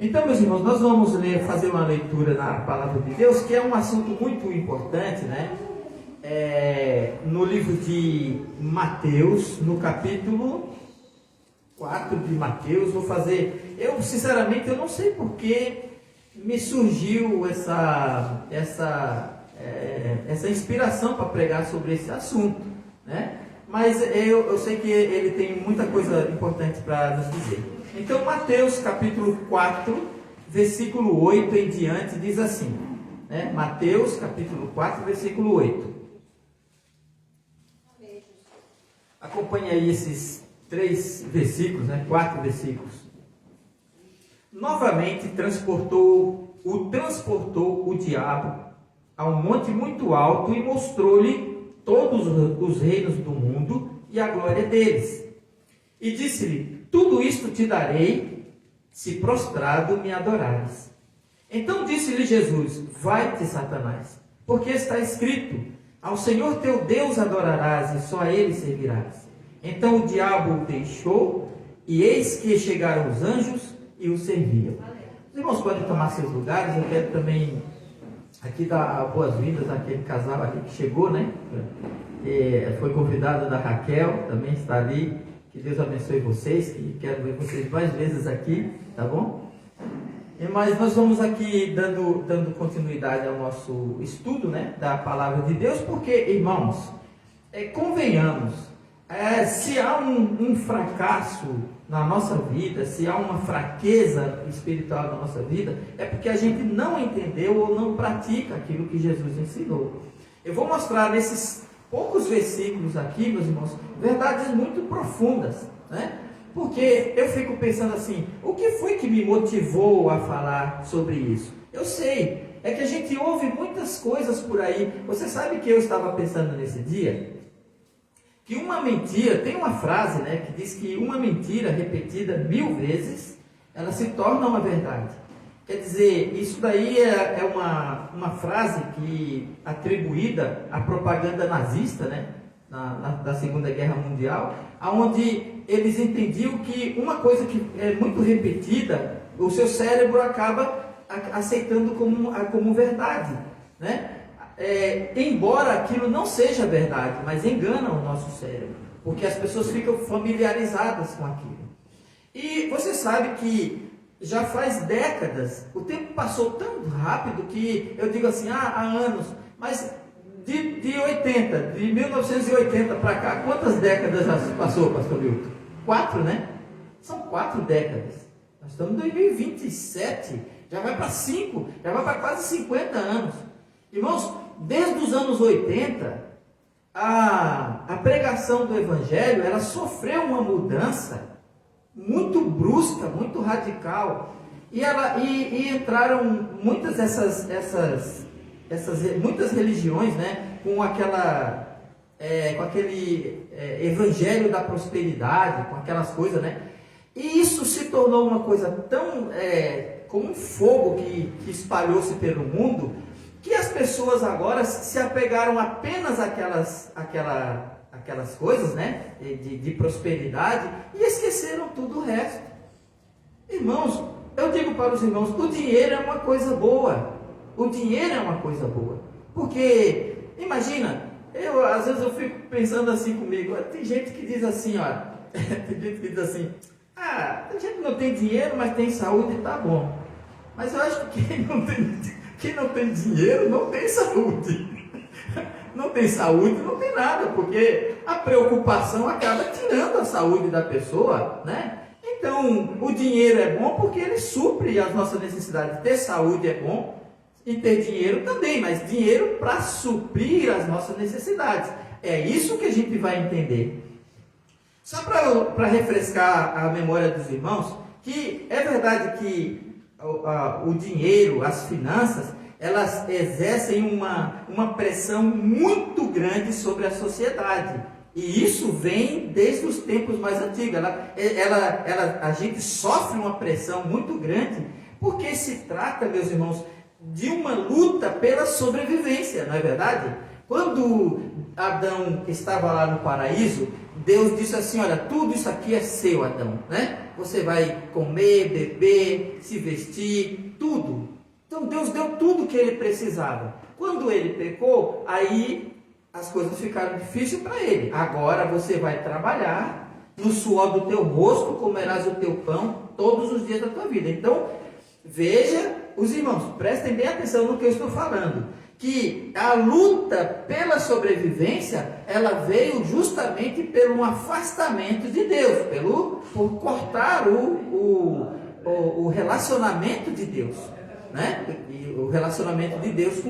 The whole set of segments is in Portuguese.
Então, meus irmãos, nós vamos fazer uma leitura na Palavra de Deus, que é um assunto muito importante, né? No livro de Mateus, no capítulo 4 de Mateus, eu sinceramente eu não sei porque me surgiu essa inspiração para pregar sobre esse assunto, né? Mas eu sei que ele tem muita coisa importante para nos dizer. Então, Mateus capítulo 4, versículo 8 em diante, diz assim, né? Mateus capítulo 4, versículo 8. Acompanhe aí esses 3 versículos, né? 4 versículos. Novamente transportou o diabo a um monte muito alto e mostrou-lhe todos os reinos do mundo e a glória deles. E disse-lhe: tudo isto te darei, se prostrado me adorares. Então disse-lhe Jesus: vai-te, Satanás, porque está escrito: ao Senhor teu Deus adorarás e só a ele servirás. Então o diabo o deixou, e eis que chegaram os anjos e o serviam. Os irmãos podem tomar seus lugares. Eu quero também aqui dar boas-vindas àquele casal aqui que chegou, né? Foi convidado da Raquel, também está ali. Que Deus abençoe vocês, que quero ver vocês mais vezes aqui, tá bom? Mas nós vamos aqui dando continuidade ao nosso estudo, né, da Palavra de Deus, porque, irmãos, convenhamos, se há um fracasso na nossa vida, se há uma fraqueza espiritual na nossa vida, é porque a gente não entendeu ou não pratica aquilo que Jesus ensinou. Eu vou mostrar nesses poucos versículos aqui, meus irmãos, verdades muito profundas, né? Porque eu fico pensando assim, o que foi que me motivou a falar sobre isso? Eu sei, é que a gente ouve muitas coisas por aí. Você sabe que eu estava pensando nesse dia? Que uma mentira, tem uma frase, né, que diz que uma mentira repetida 1000 vezes, ela se torna uma verdade. Quer dizer, isso daí é uma frase que atribuída à propaganda nazista, né, da Segunda Guerra Mundial, onde eles entendiam que uma coisa que é muito repetida, o seu cérebro acaba aceitando como verdade, né? Embora aquilo não seja verdade, mas engana o nosso cérebro, porque as pessoas ficam familiarizadas com aquilo. E você sabe que já faz décadas, o tempo passou tão rápido que eu digo assim, há anos, mas de 1980 para cá, quantas décadas já passou, pastor Milton? 4, né? São 4 décadas. Nós estamos em 2027, já vai para 5, já vai para quase 50 anos. Irmãos, desde os anos 80, a pregação do Evangelho, ela sofreu uma mudança muito brusca, muito radical, e entraram muitas muitas religiões, né, com aquele evangelho da prosperidade, com aquelas coisas, né, e isso se tornou uma coisa tão como um fogo que espalhou-se pelo mundo, que as pessoas agora se apegaram apenas àquelas coisas, né, de prosperidade, e esqueceram tudo o resto. Irmãos, eu digo para os irmãos, o dinheiro é uma coisa boa. O dinheiro é uma coisa boa. Porque, imagina, às vezes eu fico pensando assim comigo, tem gente que diz assim, tem gente que diz assim, tem gente que não tem dinheiro, mas tem saúde e tá bom. Mas eu acho que quem não tem dinheiro não tem saúde. Não tem saúde, não tem nada, porque a preocupação acaba tirando a saúde da pessoa, né? Então, o dinheiro é bom porque ele supre as nossas necessidades. Ter saúde é bom e ter dinheiro também, mas dinheiro para suprir as nossas necessidades. É isso que a gente vai entender. Só para refrescar a memória dos irmãos, que é verdade que o dinheiro, as finanças, elas exercem uma pressão muito grande sobre a sociedade. E isso vem desde os tempos mais antigos. A gente sofre uma pressão muito grande, porque se trata, meus irmãos, de uma luta pela sobrevivência, não é verdade? Quando Adão estava lá no paraíso, Deus disse assim, olha, tudo isso aqui é seu, Adão, né? Você vai comer, beber, se vestir, tudo. Então Deus deu tudo que ele precisava. Quando ele pecou, aí as coisas ficaram difíceis para ele. Agora você vai trabalhar, no suor do teu rosto comerás o teu pão todos os dias da tua vida. Então, veja, os irmãos, prestem bem atenção no que eu estou falando. Que a luta pela sobrevivência, ela veio justamente pelo afastamento de Deus, por cortar o relacionamento de Deus, né? E o relacionamento de Deus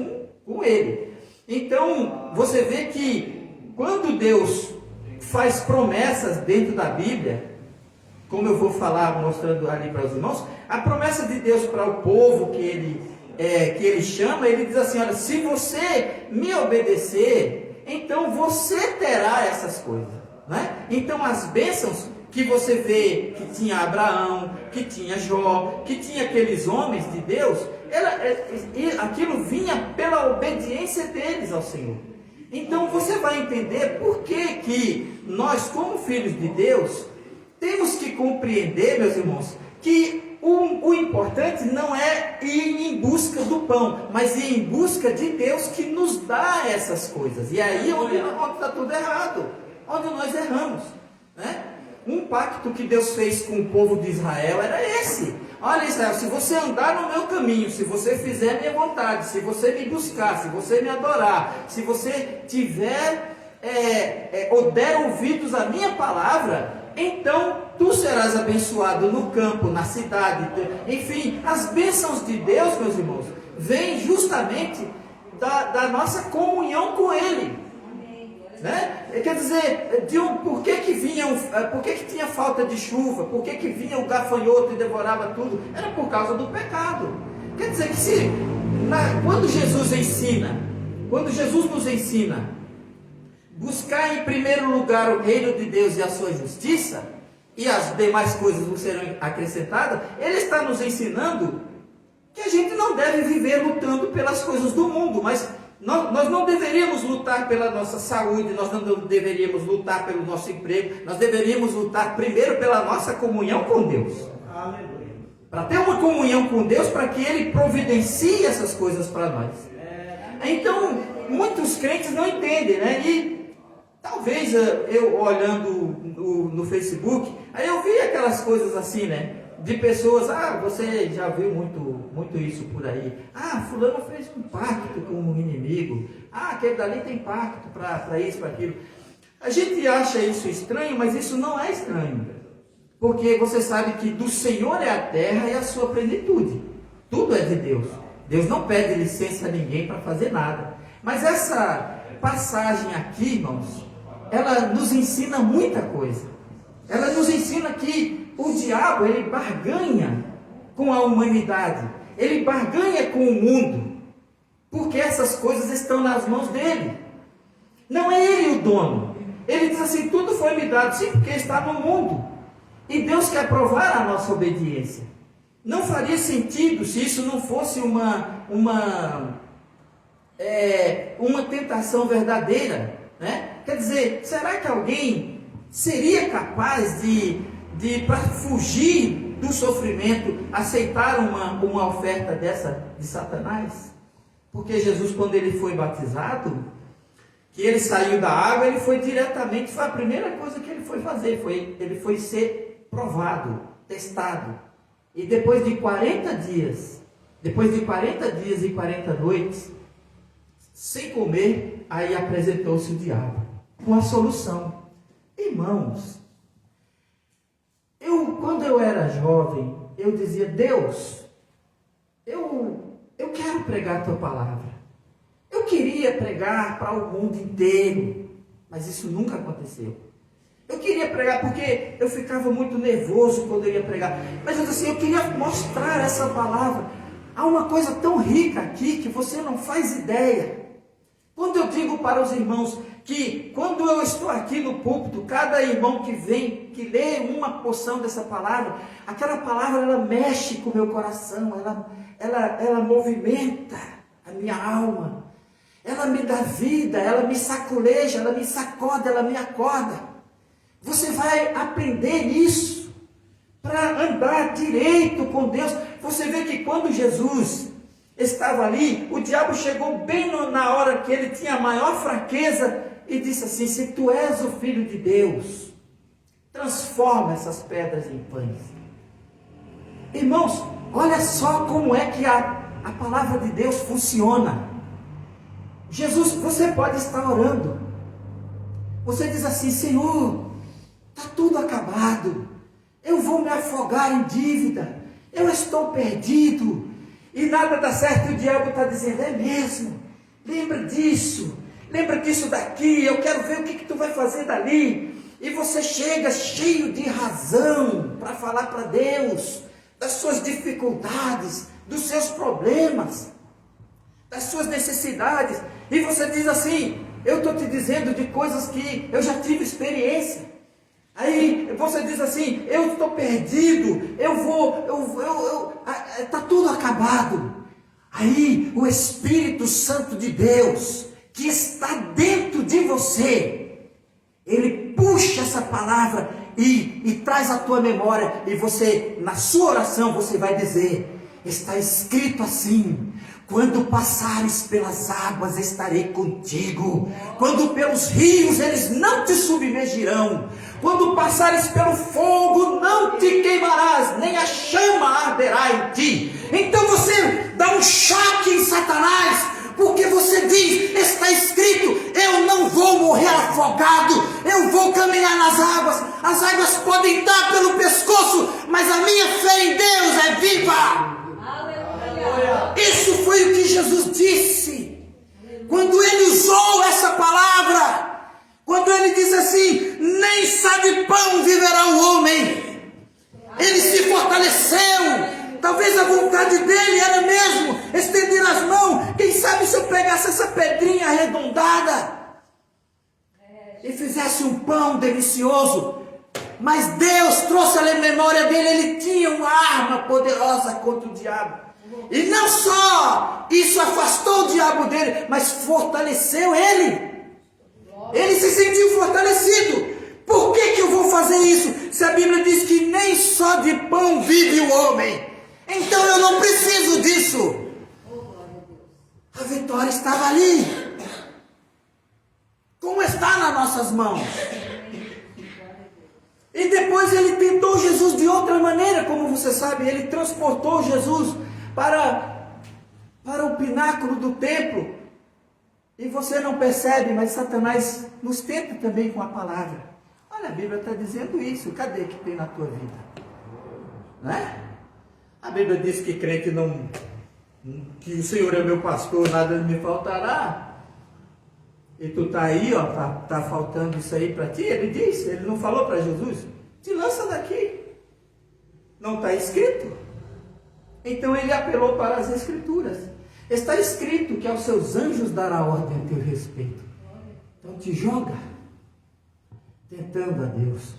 com ele. Então, você vê que quando Deus faz promessas dentro da Bíblia, como eu vou falar, mostrando ali para os irmãos, a promessa de Deus para o povo que ele chama, ele diz assim, olha, se você me obedecer, então você terá essas coisas, né? Então as bênçãos que você vê que tinha Abraão, que tinha Jó, que tinha aqueles homens de Deus, aquilo vinha pela obediência deles ao Senhor. Então você vai entender por que nós, como filhos de Deus, temos que compreender, meus irmãos, que o importante não é ir em busca do pão, mas ir em busca de Deus que nos dá essas coisas. E aí onde está tudo errado, onde nós erramos, né? Um pacto que Deus fez com o povo de Israel era esse. Olha, Israel, se você andar no meu caminho, se você fizer a minha vontade, se você me buscar, se você me adorar, se você tiver ou der ouvidos à minha palavra, então tu serás abençoado no campo, na cidade. Enfim, as bênçãos de Deus, meus irmãos, vêm justamente da nossa comunhão com Ele, né? Quer dizer, por que tinha falta de chuva? Por que vinha o gafanhoto e devorava tudo? Era por causa do pecado. Quer dizer que quando Jesus nos ensina buscar em primeiro lugar o reino de Deus e a sua justiça, e as demais coisas vão serão acrescentadas, Ele está nos ensinando que a gente não deve viver lutando pelas coisas do mundo, mas nós não deveríamos lutar pela nossa saúde, nós não deveríamos lutar pelo nosso emprego, nós deveríamos lutar primeiro pela nossa comunhão com Deus. Aleluia. Para ter uma comunhão com Deus, para que Ele providencie essas coisas para nós. Então, muitos crentes não entendem, né? E talvez eu olhando no Facebook, aí eu vi aquelas coisas assim, né? De pessoas, você já viu muito isso por aí. Fulano fez um pacto com o inimigo. Aquele dali tem pacto para isso, para aquilo. A gente acha isso estranho, mas isso não é estranho. Porque você sabe que do Senhor é a terra e a sua plenitude. Tudo é de Deus. Deus não pede licença a ninguém para fazer nada. Mas essa passagem aqui, irmãos, ela nos ensina muita coisa. Ela nos ensina que o diabo, ele barganha com a humanidade, ele barganha com o mundo, porque essas coisas estão nas mãos dele. Não é ele o dono. Ele diz assim, tudo foi me dado, sim, porque está no mundo. E Deus quer provar a nossa obediência. Não faria sentido se isso não fosse uma tentação verdadeira, né? Quer dizer, será que alguém seria capaz para fugir do sofrimento, aceitar uma oferta dessa de Satanás? Porque Jesus, quando ele foi batizado, que ele saiu da água, ele foi diretamente, foi a primeira coisa que ele foi fazer, ele foi ser provado, testado. E depois de 40 dias e 40 noites, sem comer, aí apresentou-se o diabo, com a solução. Irmãos, quando eu era jovem, eu dizia, Deus, eu quero pregar a tua palavra. Eu queria pregar para o mundo inteiro, mas isso nunca aconteceu. Eu queria pregar porque eu ficava muito nervoso quando eu ia pregar. Mas eu disse assim, eu queria mostrar essa palavra. Há uma coisa tão rica aqui que você não faz ideia. Quando eu digo para os irmãos que quando eu estou aqui no púlpito, cada irmão que vem, que lê uma porção dessa palavra, aquela palavra ela mexe com o meu coração, ela movimenta a minha alma, ela me dá vida, ela me saculeja, ela me sacode, ela me acorda. Você vai aprender isso para andar direito com Deus. Você vê que quando Jesus estava ali, o diabo chegou bem na hora que ele tinha a maior fraqueza e disse assim: se tu és o Filho de Deus, transforma essas pedras em pães. Irmãos, olha só como é que a palavra de Deus funciona. Jesus, você pode estar orando, você diz assim: Senhor, está tudo acabado, eu vou me afogar em dívida, eu estou perdido, e nada dá certo. E o diabo está dizendo: é mesmo, lembra disso daqui, eu quero ver o que tu vai fazer dali. E você chega cheio de razão para falar para Deus das suas dificuldades, dos seus problemas, das suas necessidades, e você diz assim: eu estou te dizendo de coisas que eu já tive experiência. Aí você diz assim: eu estou perdido, está tudo acabado. Aí o Espírito Santo de Deus, que está dentro de você, ele puxa essa palavra e traz à tua memória, e você, na sua oração, você vai dizer: está escrito assim: quando passares pelas águas, estarei contigo. Quando pelos rios, eles não te submergirão. Quando passares pelo fogo, não te queimarás, nem a chama arderá em ti. Então você dá um choque em Satanás, porque você diz: está escrito, eu não vou morrer afogado, eu vou caminhar nas águas. As águas podem estar pelo pescoço, mas a minha fé em Deus é viva. Isso foi o que Jesus disse quando ele usou essa palavra, quando ele disse assim: nem só de pão viverá o homem. Ele se fortaleceu. Talvez a vontade dele era mesmo estender as mãos. Quem sabe se eu pegasse essa pedrinha arredondada e fizesse um pão delicioso. Mas Deus trouxe a memória dele, ele tinha uma arma poderosa contra o diabo. E não só isso afastou o diabo dele, mas fortaleceu ele. Ele se sentiu fortalecido. Por que eu vou fazer isso? Se a Bíblia diz que nem só de pão vive o homem, então eu não preciso disso. A vitória estava ali, como está nas nossas mãos. E depois ele tentou Jesus de outra maneira, como você sabe. Ele transportou Jesus para o pináculo do templo. E você não percebe, mas Satanás nos tenta também com a palavra. Olha, a Bíblia está dizendo isso. Cadê que tem na tua vida? Não é? A Bíblia diz que crente não, que o Senhor é meu pastor, nada me faltará. E tu está aí, ó, tá faltando isso aí para ti. Ele disse, ele não falou para Jesus: te lança daqui. Não está escrito. Então ele apelou para as Escrituras. Está escrito que aos seus anjos dará ordem a teu respeito. Então te joga, tentando a Deus.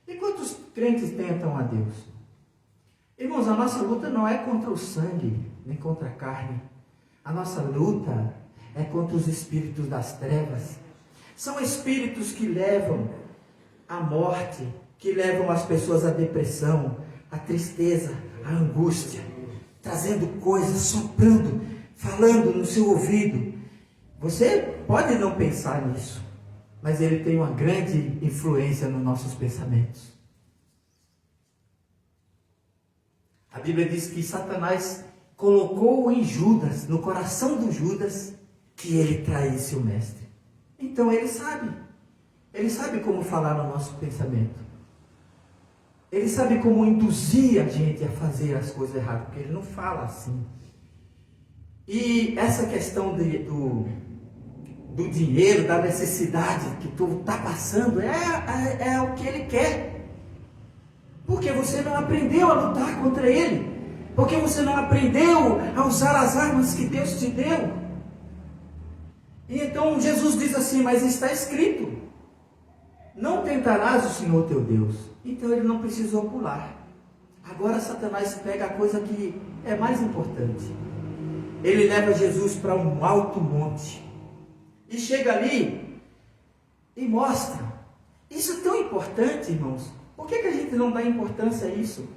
E quantos crentes tentam a Deus? Irmãos, a nossa luta não é contra o sangue, nem contra a carne. A nossa luta é contra os espíritos das trevas. São espíritos que levam à morte, que levam as pessoas à depressão, à tristeza, à angústia, trazendo coisas, soprando, falando no seu ouvido. Você pode não pensar nisso, mas ele tem uma grande influência nos nossos pensamentos. A Bíblia diz que Satanás colocou em Judas, no coração do Judas, que ele traísse o mestre. Então ele sabe como falar no nosso pensamento. Ele sabe como induzir a gente a fazer as coisas erradas, porque ele não fala assim. E essa questão do dinheiro, da necessidade que tu está passando, é o que ele quer. Porque você não aprendeu a lutar contra ele. Porque você não aprendeu a usar as armas que Deus te deu. E então Jesus diz assim: mas está escrito, não tentarás o Senhor teu Deus. Então ele não precisou pular. Agora Satanás pega a coisa que é mais importante. Ele leva Jesus para um alto monte. E chega ali e mostra Isso é tão importante, irmãos. Por que a gente não dá importância a isso?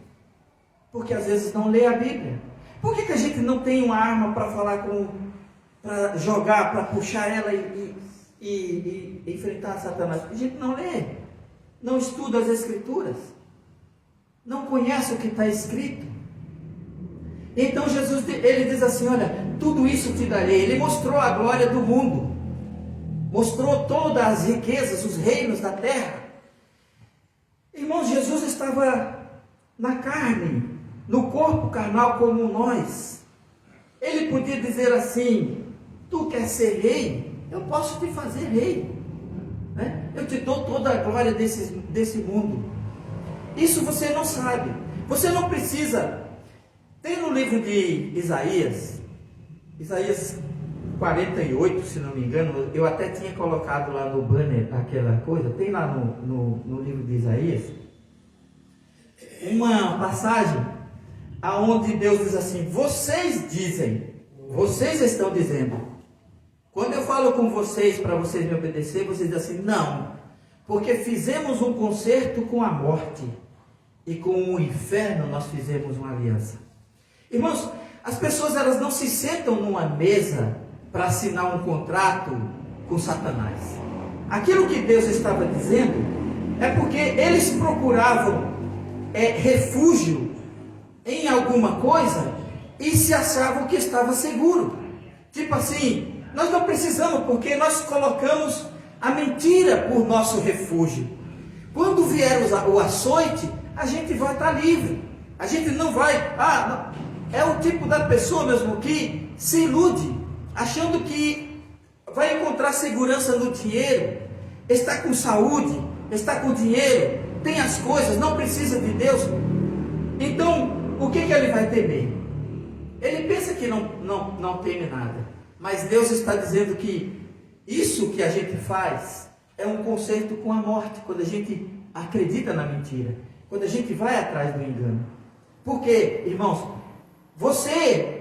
Porque às vezes não lê a Bíblia. Por que a gente não tem uma arma para falar para jogar, para puxar ela e enfrentar Satanás? Porque a gente não lê, não estuda as Escrituras, não conhece o que está escrito. Então Jesus, ele diz assim, olha, tudo isso te darei. Ele mostrou a glória do mundo, mostrou todas as riquezas, os reinos da terra. Irmãos, Jesus estava na carne, no corpo carnal como nós. Ele podia dizer assim, tu quer ser rei? Eu posso te fazer rei, né? Eu te dou toda a glória desse mundo. Isso você não sabe, você não precisa. Tem no livro de Isaías 48, se não me engano, eu até tinha colocado lá no banner aquela coisa, tem lá no livro de Isaías, uma passagem aonde Deus diz assim, vocês estão dizendo, quando eu falo com vocês para vocês me obedecer, vocês dizem assim, não, porque fizemos um concerto com a morte e com o inferno nós fizemos uma aliança. Irmãos, as pessoas elas não se sentam numa mesa para assinar um contrato com Satanás. Aquilo que Deus estava dizendo é porque eles procuravam refúgio em alguma coisa e se achavam que estava seguro. Tipo assim, nós não precisamos porque nós colocamos a mentira por nosso refúgio. Quando vier o açoite, a gente vai estar livre. A gente não vai... não. É o tipo da pessoa mesmo que se ilude, achando que vai encontrar segurança no dinheiro, está com saúde, está com dinheiro, tem as coisas, não precisa de Deus. Então, o que ele vai temer? Ele pensa que não teme nada, mas Deus está dizendo que isso que a gente faz é um concerto com a morte, quando a gente acredita na mentira, quando a gente vai atrás do engano. Porque, irmãos,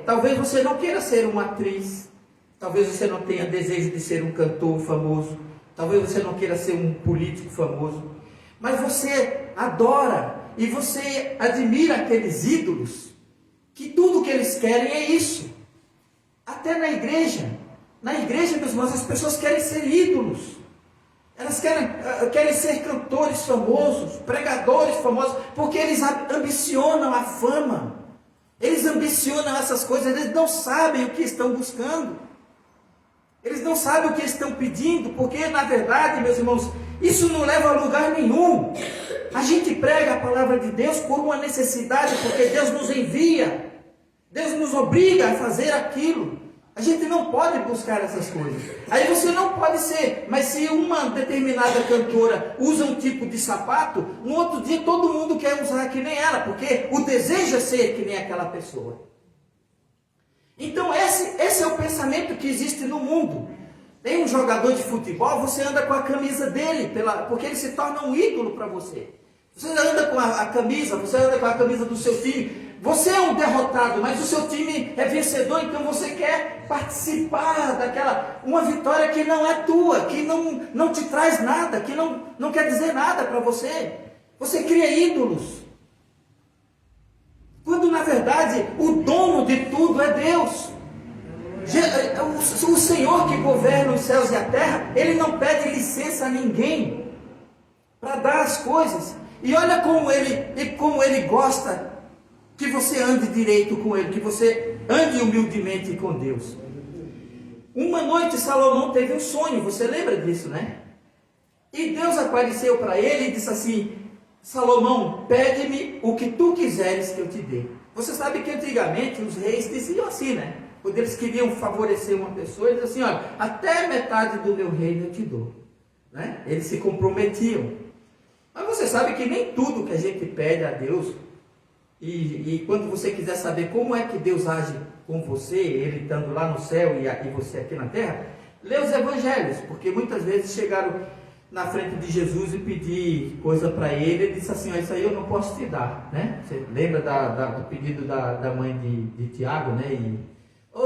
talvez você não queira ser uma atriz, talvez você não tenha desejo de ser um cantor famoso, talvez você não queira ser um político famoso, mas você adora e você admira aqueles ídolos, que tudo que eles querem é isso. Até na igreja, meus irmãos, as pessoas querem ser ídolos, elas querem ser cantores famosos, pregadores famosos, porque eles ambicionam a fama. Eles ambicionam essas coisas, eles não sabem o que estão buscando. Eles não sabem o que estão pedindo, porque na verdade, meus irmãos, isso não leva a lugar nenhum. A gente prega a palavra de Deus por uma necessidade, porque Deus nos envia. Deus nos obriga a fazer aquilo. A gente não pode buscar essas coisas. Aí você não pode ser, mas se uma determinada cantora usa um tipo de sapato, no outro dia todo mundo quer usar que nem ela, porque o desejo é ser que nem aquela pessoa. Então esse é o pensamento que existe no mundo. Tem um jogador de futebol, você anda com a camisa dele, porque ele se torna um ídolo para você. Você anda com a camisa, você anda com a camisa do seu time. Você é um derrotado, mas o seu time é vencedor, então você quer participar uma vitória que não é tua, que não te traz nada, que não quer dizer nada para você. Você cria ídolos. Quando na verdade o dono de tudo é Deus. O Senhor que governa os céus e a terra, Ele não pede licença a ninguém para dar as coisas. E olha como Ele gosta que você ande direito com Ele, que você ande humildemente com Deus. Uma noite Salomão teve um sonho, você lembra disso, né? E Deus apareceu para ele e disse assim: Salomão, pede-me o que tu quiseres que eu te dê. Você sabe que antigamente os reis diziam assim, né? Quando eles queriam favorecer uma pessoa, eles diziam assim: olha, até metade do meu reino eu te dou, né? Eles se comprometiam. Mas você sabe que nem tudo que a gente pede a Deus, e quando você quiser saber como é que Deus age com você, Ele estando lá no céu e você aqui na terra, lê os evangelhos, porque muitas vezes chegaram na frente de Jesus e pedir coisa para Ele disse assim: isso aí eu não posso te dar, né? Você lembra do pedido da mãe de Tiago, né?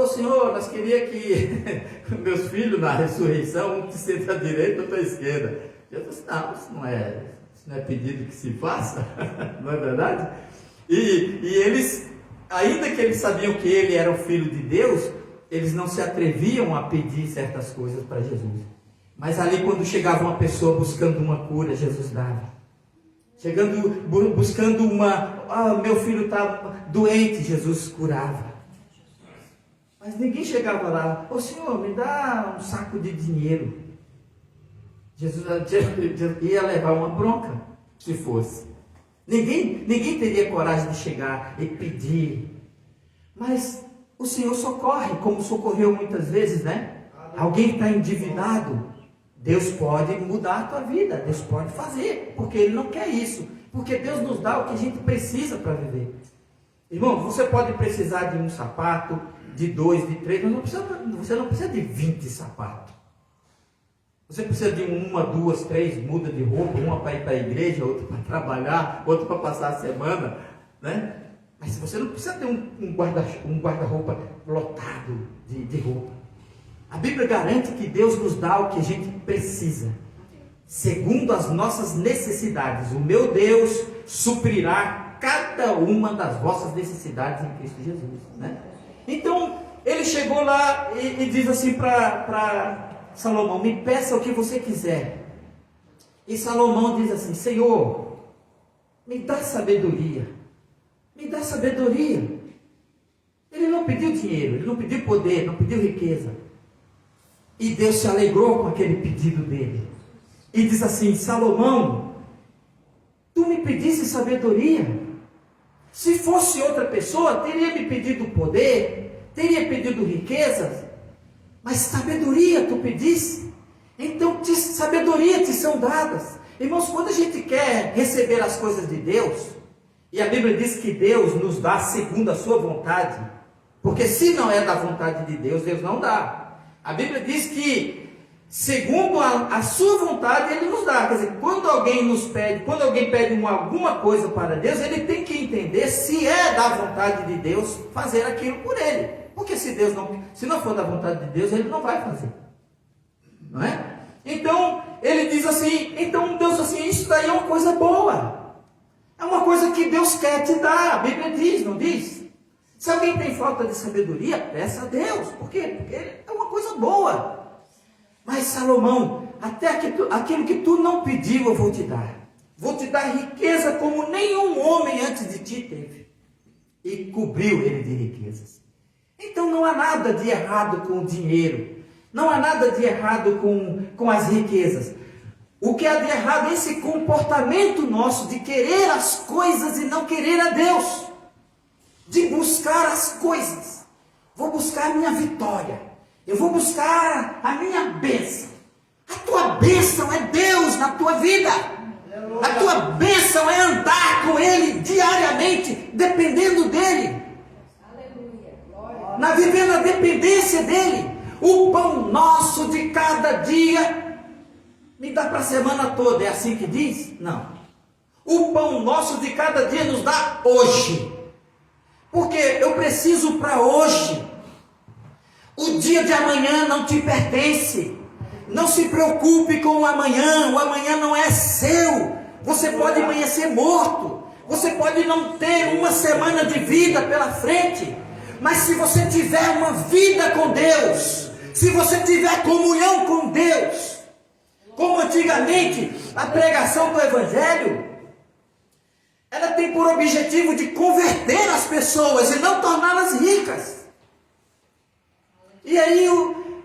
Senhor, nós queríamos que meus filhos na ressurreição, um que senta à direita, outro à esquerda. Jesus, não, isso não é pedido que se faça, não é verdade? E eles, ainda que eles sabiam que ele era o Filho de Deus, eles não se atreviam a pedir certas coisas para Jesus. Mas ali, quando chegava uma pessoa buscando uma cura, Jesus dava. Buscando meu filho está doente, Jesus curava. Mas ninguém chegava lá, ô Senhor, me dá um saco de dinheiro. Jesus ia levar uma bronca, se fosse. Ninguém teria coragem de chegar e pedir. Mas o Senhor socorre, como socorreu muitas vezes, né? Alguém está endividado, Deus pode mudar a tua vida, Deus pode fazer, porque Ele não quer isso, porque Deus nos dá o que a gente precisa para viver. Irmão, você pode precisar de um sapato, de 2, de 3, mas você não precisa de 20 sapatos. Você precisa de 1, 2, 3 mudas de roupa, uma para ir para a igreja, outra para trabalhar, outra para passar a semana, né? Mas você não precisa ter um guarda-roupa lotado de roupa. A Bíblia garante que Deus nos dá o que a gente precisa, segundo as nossas necessidades. O meu Deus suprirá cada uma das vossas necessidades em Cristo Jesus, né? Então, ele chegou lá e diz assim para Salomão, me peça o que você quiser. E Salomão diz assim, Senhor, me dá sabedoria. Me dá sabedoria. Ele não pediu dinheiro, ele não pediu poder, não pediu riqueza. E Deus se alegrou com aquele pedido dele. E diz assim, Salomão, tu me pediste sabedoria. Se fosse outra pessoa, teria me pedido poder, teria pedido riquezas. Mas sabedoria tu pediste. Então sabedoria te são dadas. Irmãos, quando a gente quer receber as coisas de Deus, e a Bíblia diz que Deus nos dá segundo a sua vontade, porque se não é da vontade de Deus, Deus não dá. A Bíblia diz que segundo a sua vontade, Ele nos dá. Quer dizer, quando alguém pede alguma coisa para Deus, ele tem que entender se é da vontade de Deus fazer aquilo por ele. Porque se não for da vontade de Deus, Ele não vai fazer. Não é? Então, ele diz assim, então Deus assim, isso daí é uma coisa boa. É uma coisa que Deus quer te dar. A Bíblia diz, não diz? Se alguém tem falta de sabedoria, peça a Deus. Por quê? Porque é uma coisa boa. Mas Salomão, até aquilo que tu não pediu, eu vou te dar. Vou te dar riqueza como nenhum homem antes de ti teve. E cobriu ele de riquezas. Então não há nada de errado com o dinheiro. Não há nada de errado com as riquezas. O que há de errado é esse comportamento nosso de querer as coisas e não querer a Deus. De buscar as coisas. Vou buscar a minha vitória. Eu vou buscar a minha bênção. A tua bênção é Deus na tua vida. A tua bênção é andar com Ele diariamente, dependendo dEle. Vivendo a dependência dEle. O pão nosso de cada dia me dá para a semana toda. É assim que diz? Não. O pão nosso de cada dia nos dá hoje. Porque eu preciso para hoje. O dia de amanhã não te pertence. Não se preocupe com o amanhã não é seu. Você pode amanhecer morto. Você pode não ter uma semana de vida pela frente. Mas se você tiver uma vida com Deus, se você tiver comunhão com Deus, como antigamente a pregação do Evangelho, ela tem por objetivo de converter as pessoas e não torná-las ricas. E aí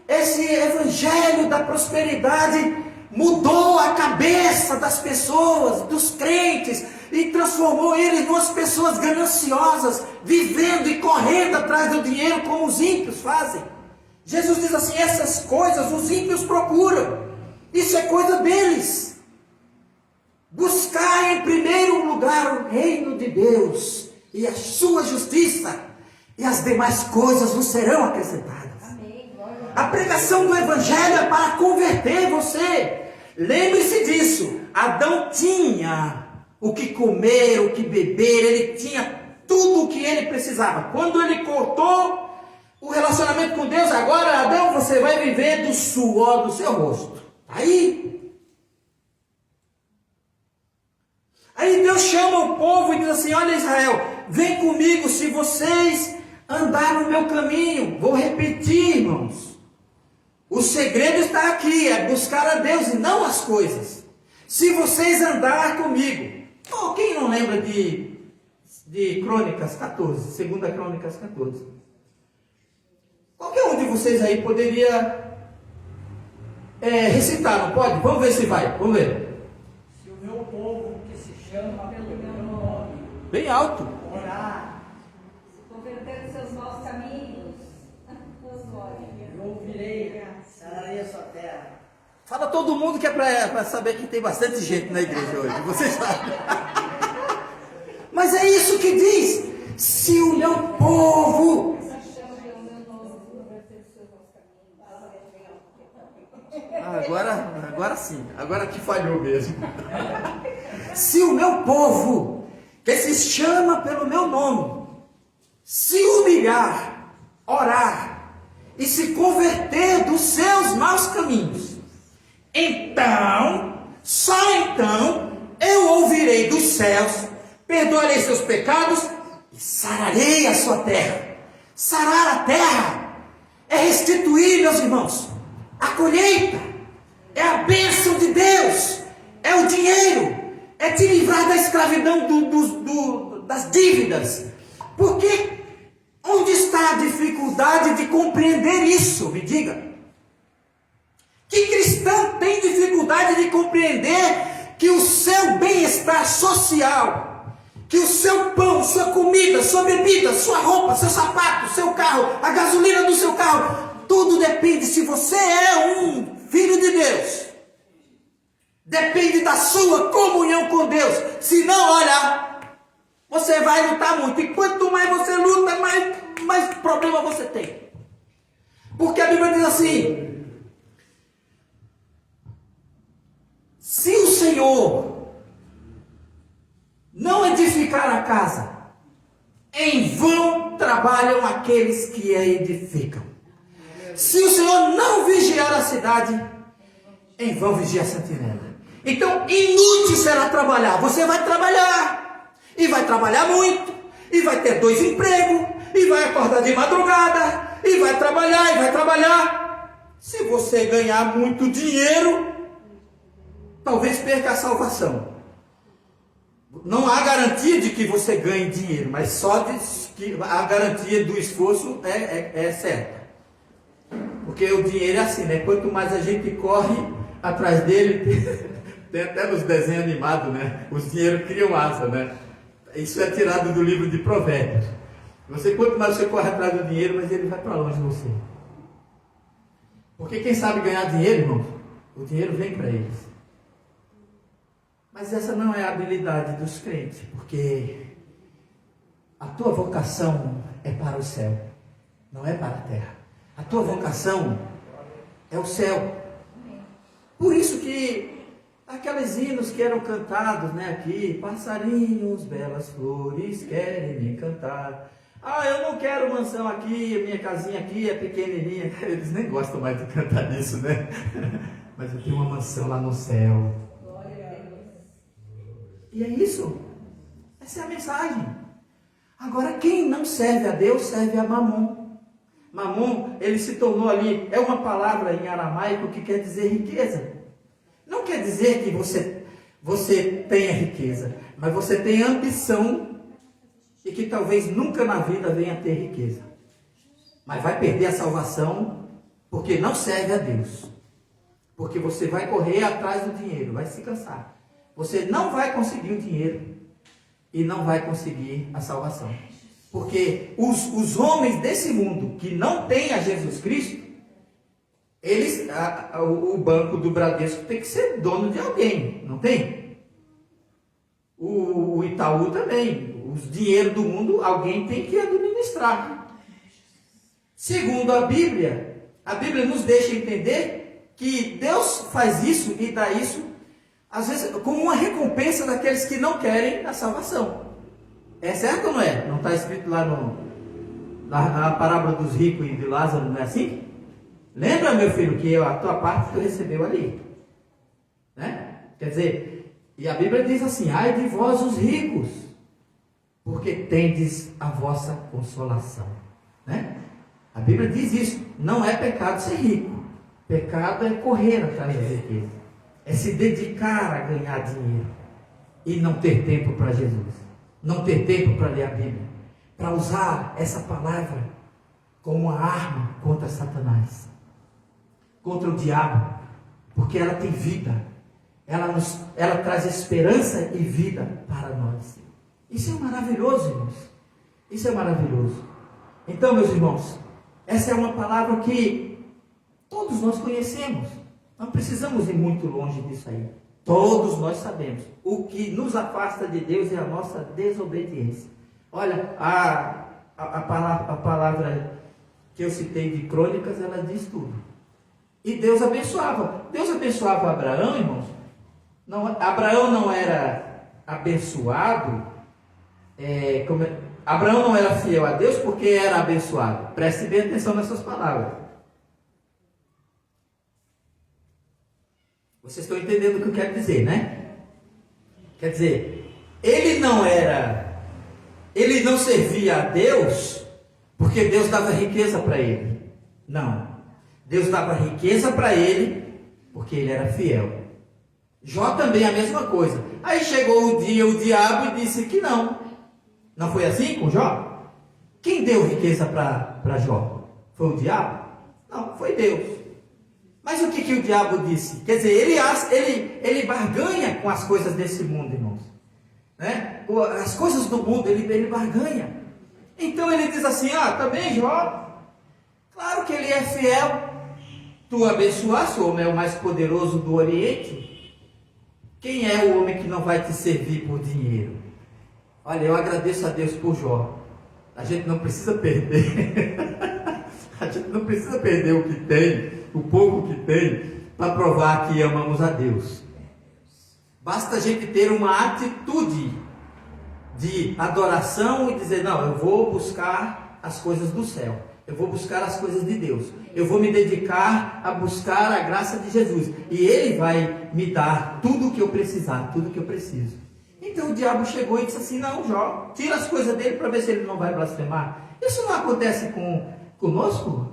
esse Evangelho da prosperidade mudou a cabeça das pessoas, dos crentes, e transformou eles em umas pessoas gananciosas, vivendo e correndo atrás do dinheiro como os ímpios fazem. Jesus diz assim, essas coisas os ímpios procuram, isso é coisa deles. Buscar em primeiro lugar o reino de Deus e a sua justiça, e as demais coisas vos serão acrescentadas. A pregação do Evangelho é para converter você. Lembre-se disso. Adão tinha o que comer, o que beber, ele tinha tudo o que ele precisava. Quando ele cortou o relacionamento com Deus, agora Adão, você vai viver do suor do seu rosto. Aí, Aí Deus chama o povo e diz assim: olha, Israel, vem comigo se vocês andarem no meu caminho. Vou repetir, irmãos. O segredo está aqui, é buscar a Deus e não as coisas. Se vocês andarem comigo. Oh, quem não lembra de Crônicas 14, segunda Crônicas 14? Qualquer um de vocês aí poderia recitar, não pode? Vamos ver se vai, vamos ver. Se o meu povo que se chama pelo meu nome Bem alto. orar, Se converter os seus maus caminhos, eu ouvirei, sararei a sua terra. Fala todo mundo que é para saber que tem bastante gente na igreja hoje, vocês sabem. Mas é isso que diz: se o meu povo. Agora sim, agora que falhou mesmo. Se o meu povo, que se chama pelo meu nome, se humilhar, orar e se converter dos seus maus caminhos, então, só então, eu ouvirei dos céus, perdoarei seus pecados e sararei a sua terra. Sarar a terra é restituir, meus irmãos, a colheita, é a bênção de Deus, é o dinheiro, é te livrar da escravidão das dívidas. Porque onde está a dificuldade de compreender isso? Me diga. Que cristão tem dificuldade de compreender que o seu bem-estar social, que o seu pão, sua comida, sua bebida, sua roupa, seu sapato, seu carro, a gasolina do seu carro, tudo depende se você é um filho de Deus. Depende da sua comunhão com Deus. Se não, olha, você vai lutar muito. E quanto mais você luta, mais problema você tem. Porque a Bíblia diz assim: se o Senhor não edificar a casa, em vão trabalham aqueles que a edificam. Se o Senhor não vigiar a cidade, em vão vigia a sentinela. Então, inútil será trabalhar. Você vai trabalhar, e vai trabalhar muito, e vai ter 2 empregos, e vai acordar de madrugada, e vai trabalhar. Se você ganhar muito dinheiro, talvez perca a salvação. Não há garantia de que você ganhe dinheiro, mas só que a garantia do esforço é certa. Porque o dinheiro é assim, né? Quanto mais a gente corre atrás dele, tem até nos desenhos animados, né? Os dinheiros criam asa, né? Isso é tirado do livro de Provérbios. Quanto mais você corre atrás do dinheiro, mas ele vai para longe de você. Porque quem sabe ganhar dinheiro, irmão, o dinheiro vem para eles. Mas essa não é a habilidade dos crentes, porque a tua vocação é para o céu, não é para a terra. A tua vocação é o céu. Por isso que aqueles hinos que eram cantados, né, aqui: passarinhos, belas flores, querem me cantar. Ah, eu não quero mansão aqui, a minha casinha aqui é pequenininha. Eles nem gostam mais de cantar isso, né? Mas eu tenho uma mansão lá no céu. E é isso. Essa é a mensagem. Agora, quem não serve a Deus, serve a Mamon. Mamon, ele se tornou ali, é uma palavra em aramaico que quer dizer riqueza. Não quer dizer que você tenha riqueza, mas você tem ambição e que talvez nunca na vida venha ter riqueza. Mas vai perder a salvação porque não serve a Deus. Porque você vai correr atrás do dinheiro, vai se cansar. Você não vai conseguir o dinheiro e não vai conseguir a salvação. Porque os homens desse mundo que não têm a Jesus Cristo, o banco do Bradesco tem que ser dono de alguém, não tem? O Itaú também. Os dinheiros do mundo, alguém tem que administrar. Segundo a Bíblia nos deixa entender que Deus faz isso e dá isso, às vezes, como uma recompensa daqueles que não querem a salvação. É certo ou não é? Não está escrito lá na parábola dos ricos e de Lázaro, não é assim? Lembra, meu filho, que a tua parte tu recebeu ali. Né? Quer dizer, E a Bíblia diz assim: ai de vós os ricos, porque tendes a vossa consolação. Né? A Bíblia diz isso. Não é pecado ser rico. Pecado é correr atrás da riqueza. É se dedicar a ganhar dinheiro e não ter tempo para Jesus. Não ter tempo para ler a Bíblia. Para usar essa palavra como uma arma contra Satanás, contra o diabo, porque ela tem vida. Ela traz esperança e vida para nós. Isso é maravilhoso, irmãos. Isso é maravilhoso. Então, meus irmãos, essa é uma palavra que todos nós conhecemos. Não precisamos ir muito longe disso aí. Todos nós sabemos. O que nos afasta de Deus é a nossa desobediência. Olha, a palavra que eu citei de Crônicas, ela diz tudo. E Deus abençoava. Deus abençoava Abraão, irmãos. Abraão não era abençoado. Abraão não era fiel a Deus porque era abençoado. Preste bem atenção nessas palavras. Vocês estão entendendo o que eu quero dizer, né? Quer dizer, ele não servia a Deus porque Deus dava riqueza para ele. Não. Deus dava riqueza para ele porque ele era fiel. Jó também a mesma coisa. Aí chegou o dia, o diabo, e disse que não. Não foi assim com Jó? Quem deu riqueza para Jó? Foi o diabo? Não, foi Deus. Mas o que o diabo disse? Quer dizer, ele barganha com as coisas desse mundo, irmãos. Né? As coisas do mundo, ele barganha. Então ele diz assim: também Jó, claro que ele é fiel. Tu abençoaste, o homem é o mais poderoso do Oriente. Quem é o homem que não vai te servir por dinheiro? Olha, eu agradeço a Deus por Jó. A gente não precisa perder. A gente não precisa perder o que tem, o pouco que tem, para provar que amamos a Deus. Basta a gente ter uma atitude de adoração e dizer: não, eu vou buscar as coisas do céu. Eu vou buscar as coisas de Deus. Eu vou me dedicar a buscar a graça de Jesus. E Ele vai me dar tudo o que eu precisar, tudo o que eu preciso. Então o diabo chegou e disse assim: não, Jó, tira as coisas dele para ver se ele não vai blasfemar. Isso não acontece conosco?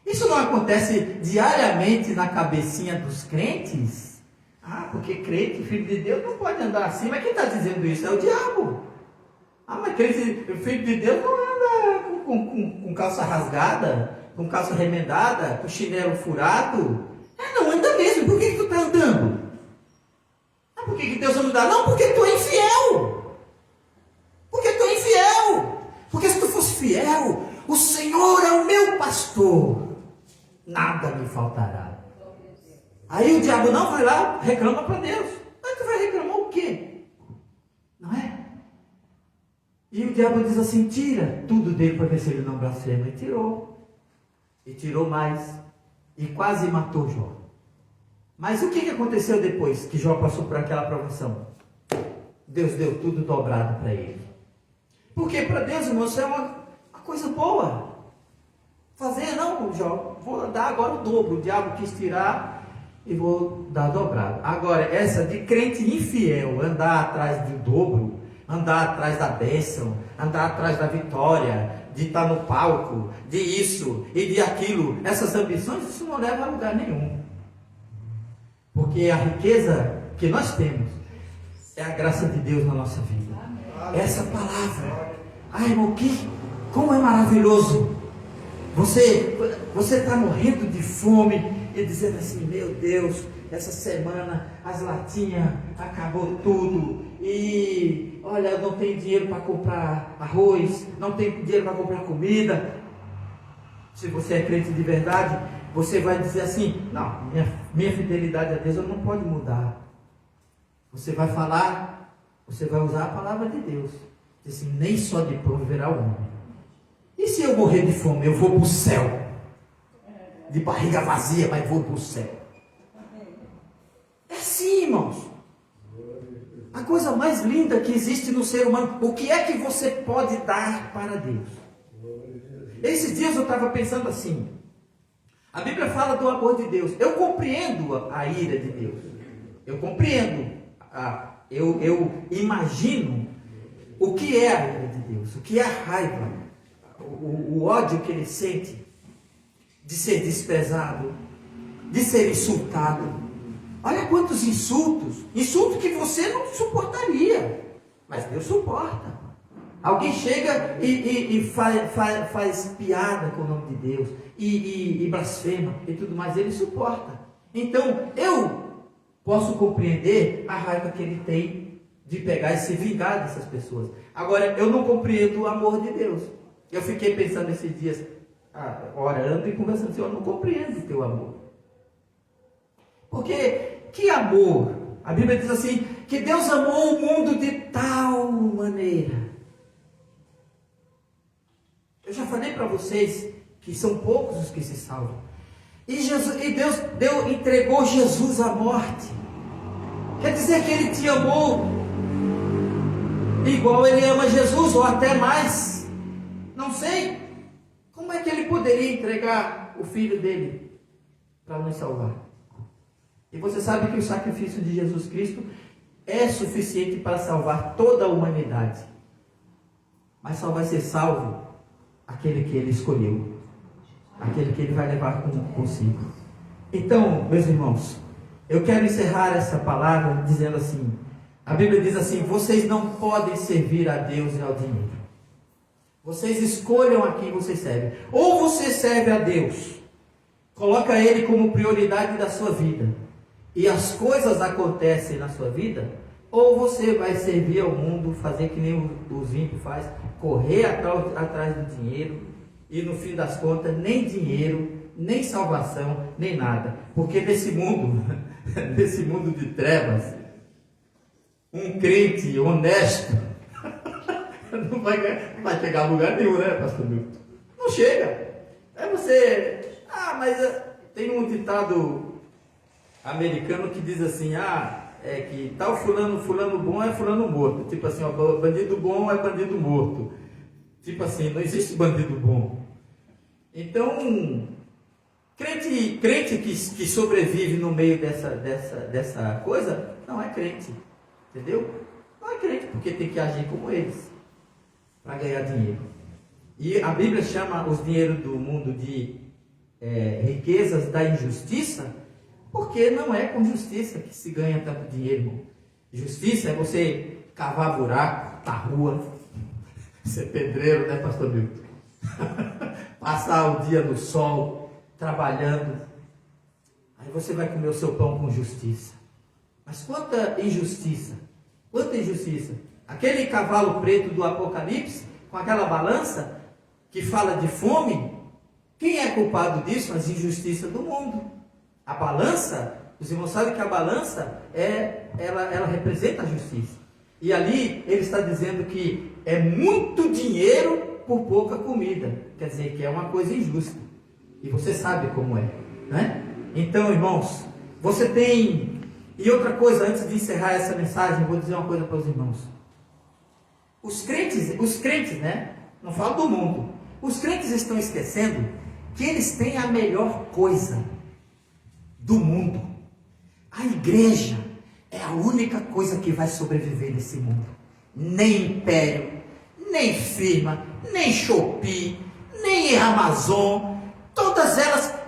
Isso não acontece diariamente na cabecinha dos crentes? Porque crente, filho de Deus, não pode andar assim. Mas quem está dizendo isso? É o diabo. Mas crente, filho de Deus, não anda com calça rasgada, com calça remendada, com chinelo furado. Não anda mesmo. Por que tu está andando? Por que Deus vai me dar? Não, porque tu é infiel. Porque tu é infiel. Porque se tu fosse fiel, o Senhor é o meu pastor, nada me faltará. Aí o diabo não vai lá, reclama para Deus. Mas tu vai reclamar o quê? Não é? E o diabo diz assim: tira tudo dele para ver se ele não blasfema. E tirou. E tirou mais. E quase matou Jó. Mas o que aconteceu depois que Jó passou por aquela provação? Deus deu tudo dobrado para ele. Porque para Deus, irmão, isso é uma coisa boa. Fazer, não, Jó, vou dar agora o dobro. O diabo quis tirar e vou dar dobrado. Agora, essa de crente infiel, andar atrás do dobro, andar atrás da bênção, andar atrás da vitória, de estar no palco, de isso e de aquilo, essas ambições, isso não leva a lugar nenhum. Porque a riqueza que nós temos é a graça de Deus na nossa vida. Essa palavra. Irmão, como é maravilhoso. Você está morrendo de fome e dizendo assim: meu Deus, essa semana as latinhas acabou tudo. E olha, eu não tenho dinheiro para comprar arroz, não tenho dinheiro para comprar comida. Se você é crente de verdade, você vai dizer assim: não, minha fidelidade a Deus não pode mudar. Você vai falar, você vai usar a palavra de Deus. Diz assim: nem só de pão viverá o homem. E se eu morrer de fome, eu vou para o céu. De barriga vazia, mas vou para o céu. É assim, irmãos. A coisa mais linda que existe no ser humano. O que é que você pode dar para Deus? Esses dias eu estava pensando assim. A Bíblia fala do amor de Deus. Eu compreendo a ira de Deus. Eu compreendo eu imagino o que é a ira de Deus, o que é a raiva, o ódio que ele sente de ser desprezado, de ser insultado. Olha quantos insultos que você não suportaria, mas Deus suporta. Alguém chega e faz piada com o nome de Deus, e blasfema e tudo mais, ele suporta. Então, eu posso compreender a raiva que ele tem de pegar e se vingar dessas pessoas. Agora, eu não compreendo o amor de Deus. Eu fiquei pensando esses dias, orando e conversando, Senhor, eu não compreendo o teu amor. Porque, que amor? A Bíblia diz assim, que Deus amou o mundo de tal maneira. Eu já falei para vocês que são poucos os que se salvam. E Deus entregou Jesus à morte. Quer dizer que Ele te amou igual Ele ama Jesus, ou até mais. Não sei. Como é que Ele poderia entregar o Filho dele para nos salvar? E você sabe que o sacrifício de Jesus Cristo é suficiente para salvar toda a humanidade. Mas só vai ser salvo aquele que Ele escolheu. Aquele que Ele vai levar consigo. Então, meus irmãos, eu quero encerrar essa palavra dizendo assim, a Bíblia diz assim, vocês não podem servir a Deus e ao dinheiro. Vocês escolham a quem vocês servem. Ou você serve a Deus, coloca Ele como prioridade da sua vida, e as coisas acontecem na sua vida, ou você vai servir ao mundo, fazer que nem os ímpios faz, correr atrás do dinheiro, e no fim das contas, nem dinheiro, nem salvação, nem nada. Porque nesse mundo de trevas, um crente honesto não vai chegar a lugar nenhum, né, pastor Milton? Não chega. É você... mas tem um ditado americano que diz assim, que tal fulano bom é fulano morto. Tipo assim, bandido bom é bandido morto. Tipo assim, não existe bandido bom. Então, crente que sobrevive no meio dessa coisa, não é crente. Entendeu? Não é crente, porque tem que agir como eles, para ganhar dinheiro. E a Bíblia chama os dinheiros do mundo de riquezas da injustiça, porque não é com justiça que se ganha tanto dinheiro, irmão. Justiça é você cavar buraco na rua, ser pedreiro, né, pastor Milton? Passar o dia no sol, trabalhando. Aí você vai comer o seu pão com justiça. Mas quanta injustiça! Quanta injustiça! Aquele cavalo preto do Apocalipse, com aquela balança, que fala de fome, quem é culpado disso? As injustiças do mundo. A balança, os irmãos sabem que a balança, ela representa a justiça. E ali ele está dizendo que é muito dinheiro por pouca comida. Quer dizer que é uma coisa injusta. E você sabe como é, né? Então, irmãos, você tem... E outra coisa, antes de encerrar essa mensagem, eu vou dizer uma coisa para os irmãos. Os crentes, né? Não falo do mundo. Os crentes estão esquecendo que eles têm a melhor coisa do mundo. A igreja é a única coisa que vai sobreviver nesse mundo. Nem império, nem firma, nem Shopee, nem Amazon. Todas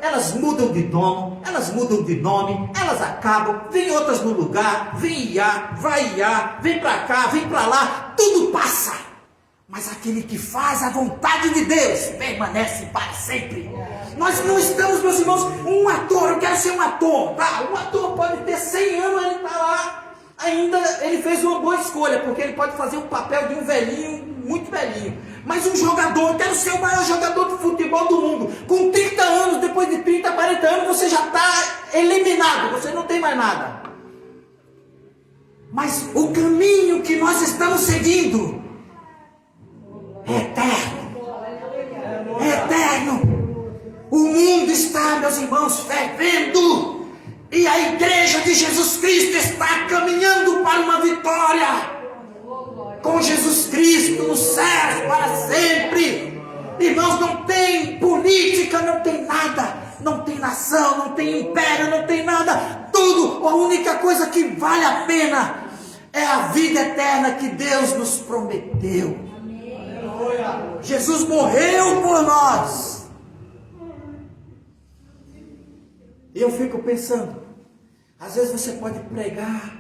elas mudam de dono, elas mudam de nome, elas acabam, vem outras no lugar, vem IA, vai IA, vem para cá, vem para lá, tudo passa. Mas aquele que faz a vontade de Deus permanece para sempre. Nós não estamos, meus irmãos, um ator, eu quero ser um ator, tá? Um ator pode ter 100 anos, ele está lá, ainda ele fez uma boa escolha, porque ele pode fazer o papel de um velhinho, muito velhinho. Mas um jogador, eu quero ser o maior jogador de futebol do mundo. Com 30 anos, depois de 30, 40 anos, você já está eliminado, você não tem mais nada. Mas o caminho que nós estamos seguindo é eterno. É eterno. O mundo está, meus irmãos, fervendo. E a igreja de Jesus Cristo está caminhando para uma vitória. Com Jesus Cristo no céu para sempre. Irmãos, não tem política, não tem nada. Não tem nação, não tem império, não tem nada. Tudo, a única coisa que vale a pena é a vida eterna que Deus nos prometeu. Jesus morreu por nós. E eu fico pensando, às vezes você pode pregar.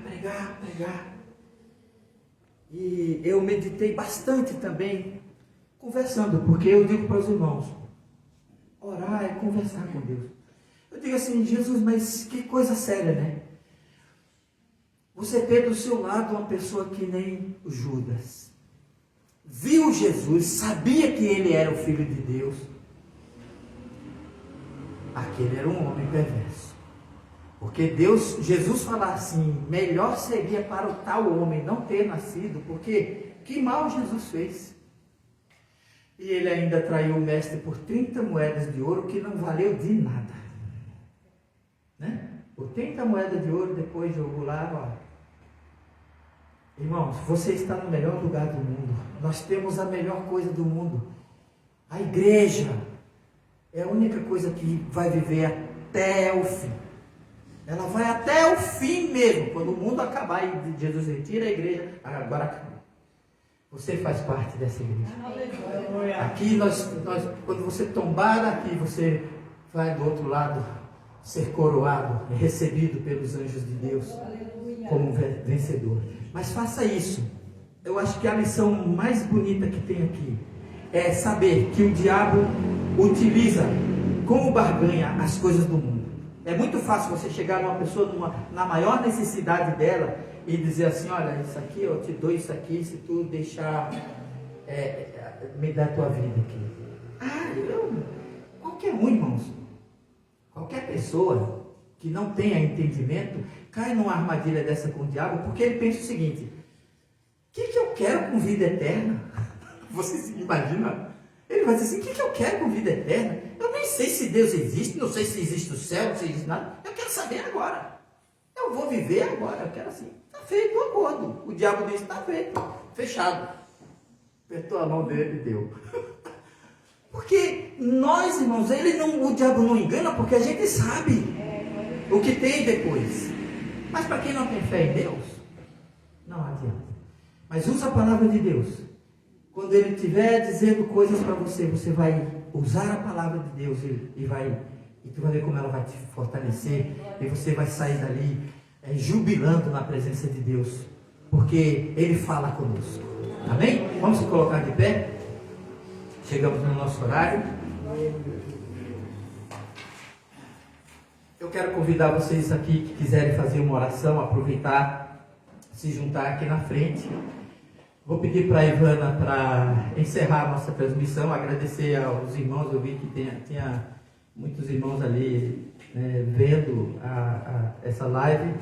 E eu meditei bastante também, conversando, porque eu digo para os irmãos, orar é conversar com Deus. Eu digo assim, Jesus, mas que coisa séria, né? Você ter do seu lado uma pessoa que nem o Judas. Viu Jesus, sabia que ele era o Filho de Deus. Aquele era um homem perverso. Porque Jesus falar assim, melhor seria para o tal homem não ter nascido, porque que mal Jesus fez. E ele ainda traiu o mestre por 30 moedas de ouro, que não valeu de nada. Né? Por 30 moedas de ouro, depois jogou lá, ó. Irmãos, você está no melhor lugar do mundo. Nós temos a melhor coisa do mundo. A igreja é a única coisa que vai viver até o fim. Ela vai até o fim mesmo. Quando o mundo acabar e Jesus retira a igreja, agora acabou. Você faz parte dessa igreja. Aqui quando você tombar daqui, você vai do outro lado ser coroado, recebido pelos anjos de Deus como vencedor. Mas faça isso. Eu acho que a lição mais bonita que tem aqui é saber que o diabo utiliza como barganha as coisas do mundo. É muito fácil você chegar numa pessoa na maior necessidade dela e dizer assim, olha, isso aqui, eu te dou isso aqui, se tu deixar me dar a tua vida aqui. Qualquer um, irmãos, qualquer pessoa que não tenha entendimento, cai numa armadilha dessa com o diabo, porque ele pensa o seguinte, o que eu quero com vida eterna? Você se imagina? Ele vai dizer assim, o que eu quero com vida eterna? Eu nem sei se Deus existe, não sei se existe o céu, não sei se existe nada. Eu quero saber agora. Eu vou viver agora, eu quero assim. Está feito o acordo. O diabo disse, está feito, fechado. Apertou a mão dele e deu. Porque nós, irmãos, o diabo não engana, porque a gente sabe o que tem depois. Mas para quem não tem fé em Deus, não adianta. Mas usa a palavra de Deus. Quando ele estiver dizendo coisas para você, você vai usar a palavra de Deus e tu vai ver como ela vai te fortalecer. E você vai sair dali jubilando na presença de Deus, porque Ele fala conosco. Amém? Vamos se colocar de pé. Chegamos no nosso horário. Eu quero convidar vocês aqui que quiserem fazer uma oração, aproveitar, se juntar aqui na frente. Vou pedir para a Ivana para encerrar a nossa transmissão, agradecer aos irmãos. Eu vi que tinha muitos irmãos ali vendo essa live.